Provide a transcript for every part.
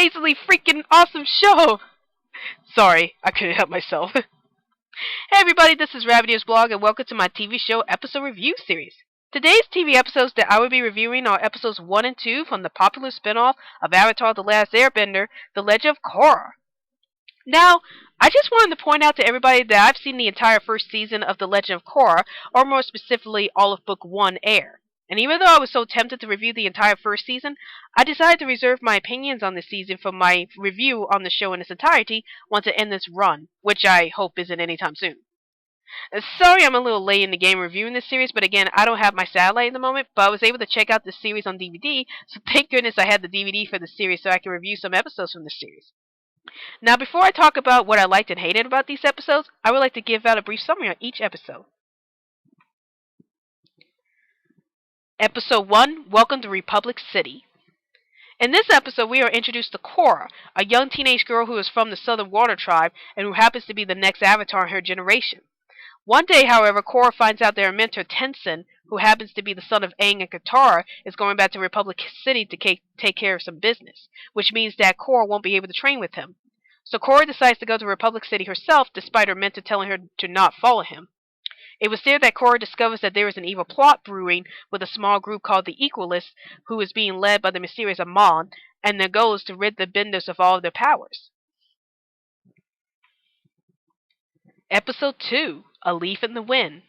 amazingly freaking awesome show! Sorry, I couldn't help myself. Hey everybody, this is Rabbit's Blog and welcome to my TV show episode review series. Today's TV episodes that I will be reviewing are episodes 1 and 2 from the popular spin-off of Avatar The Last Airbender, The Legend of Korra. Now, I just wanted to point out to everybody that I've seen the entire first season of The Legend of Korra, or more specifically, all of Book 1 air. And even though I was so tempted to review the entire first season, I decided to reserve my opinions on this season for my review on the show in its entirety once it ends this run, which I hope isn't anytime soon. Sorry I'm a little late in the game reviewing this series, but again, I don't have my satellite at the moment, but I was able to check out this series on DVD, so thank goodness I had the DVD for the series so I can review some episodes from this series. Now, before I talk about what I liked and hated about these episodes, I would like to give out a brief summary on each episode. Episode 1, Welcome to Republic City. In this episode, we are introduced to Korra, a young teenage girl who is from the Southern Water Tribe and who happens to be the next Avatar in her generation. One day, however, Korra finds out that her mentor, Tenzin, who happens to be the son of Aang and Katara, is going back to Republic City to take care of some business, which means that Korra won't be able to train with him. So Korra decides to go to Republic City herself, despite her mentor telling her to not follow him. It was there that Korra discovers that there is an evil plot brewing with a small group called the Equalists, who is being led by the mysterious Amon, and their goal is to rid the Benders of all of their powers. Episode 2, A Leaf in the Wind.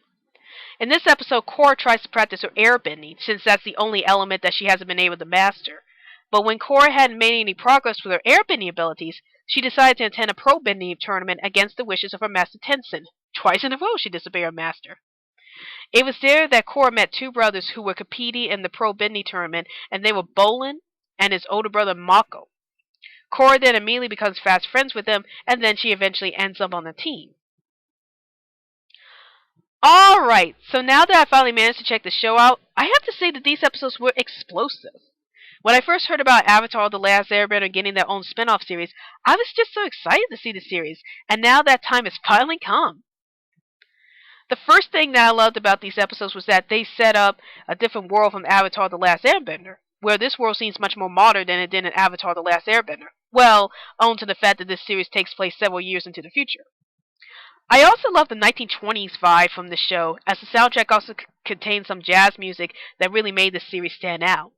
In this episode, Korra tries to practice her airbending, since that's the only element that she hasn't been able to master. But when Korra hadn't made any progress with her airbending abilities, she decided to attend a pro bending tournament against the wishes of her master Tenzin. Twice in a row she disobeyed her master. It was there that Korra met two brothers who were competing in the pro bending tournament, and they were Bolin and his older brother Mako. Korra then immediately becomes fast friends with them, and then she eventually ends up on the team. Alright, so now that I finally managed to check the show out, I have to say that these episodes were explosive. When I first heard about Avatar The Last Airbender getting their own spin-off series, I was just so excited to see the series, and now that time has finally come. The first thing that I loved about these episodes was that they set up a different world from Avatar The Last Airbender, where this world seems much more modern than it did in Avatar The Last Airbender. Well, owing to the fact that this series takes place several years into the future. I also love the 1920s vibe from the show, as the soundtrack also contains some jazz music that really made the series stand out.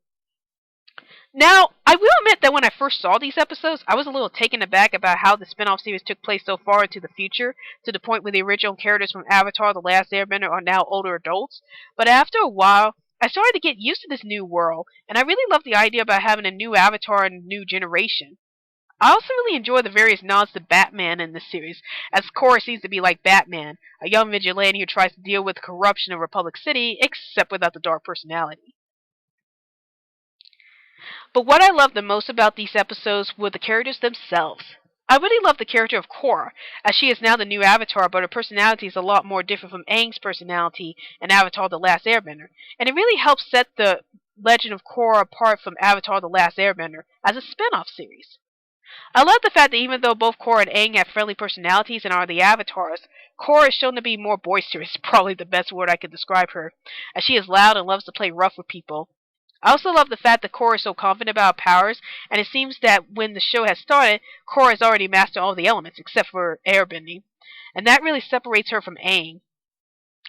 Now, I will admit that when I first saw these episodes, I was a little taken aback about how the spin-off series took place so far into the future, to the point where the original characters from Avatar The Last Airbender are now older adults. But after a while, I started to get used to this new world, and I really love the idea about having a new Avatar and a new generation. I also really enjoy the various nods to Batman in this series, as Korra seems to be like Batman, a young vigilante who tries to deal with the corruption in Republic City, except without the dark personality. But what I loved the most about these episodes were the characters themselves. I really love the character of Korra, as she is now the new Avatar, but her personality is a lot more different from Aang's personality in Avatar The Last Airbender, and it really helps set the Legend of Korra apart from Avatar The Last Airbender as a spin-off series. I love the fact that even though both Korra and Aang have friendly personalities and are the avatars, Korra is shown to be more boisterous, probably the best word I could describe her, as she is loud and loves to play rough with people. I also love the fact that Korra is so confident about her powers, and it seems that when the show has started, Korra has already mastered all the elements, except for airbending, and that really separates her from Aang.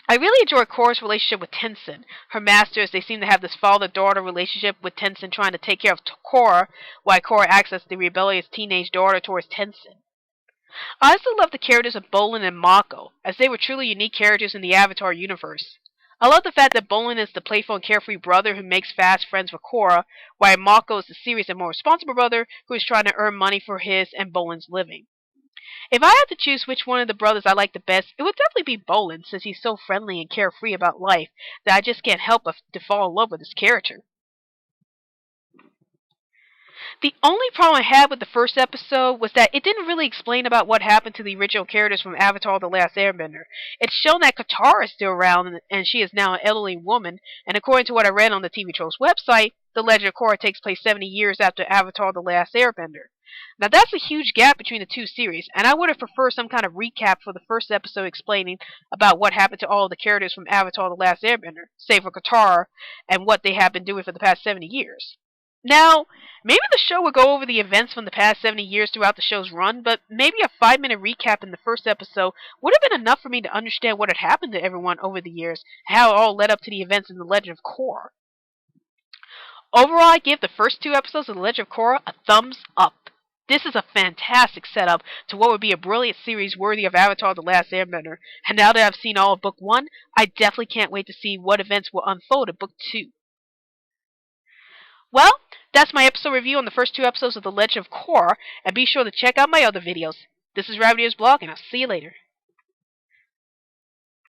I really enjoy Korra's relationship with Tenzin, her master, as they seem to have this father-daughter relationship, with Tenzin trying to take care of Korra, while Korra acts as the rebellious teenage daughter towards Tenzin. I also love the characters of Bolin and Mako, as they were truly unique characters in the Avatar universe. I love the fact that Bolin is the playful and carefree brother who makes fast friends with Korra, while Mako is the serious and more responsible brother who is trying to earn money for his and Bolin's living. If I had to choose which one of the brothers I like the best, it would definitely be Bolin, since he's so friendly and carefree about life that I just can't help but to fall in love with his character. The only problem I had with the first episode was that it didn't really explain about what happened to the original characters from Avatar The Last Airbender. It's shown that Katara is still around, and she is now an elderly woman, and according to what I read on the TV Trolls website, The Legend of Korra takes place 70 years after Avatar The Last Airbender. Now that's a huge gap between the two series, and I would have preferred some kind of recap for the first episode explaining about what happened to all of the characters from Avatar The Last Airbender, save for Katara, and what they have been doing for the past 70 years. Now, maybe the show would go over the events from the past 70 years throughout the show's run, but maybe a 5-minute recap in the first episode would have been enough for me to understand what had happened to everyone over the years, how it all led up to the events in The Legend of Korra. Overall, I give the first 2 episodes of The Legend of Korra a thumbs up. This is a fantastic setup to what would be a brilliant series worthy of Avatar The Last Airbender, and now that I've seen all of Book 1, I definitely can't wait to see what events will unfold in Book 2. Well, that's my episode review on the first 2 episodes of The Legend of Korra, and be sure to check out my other videos. This is Rabbit Ears Blog, and I'll see you later.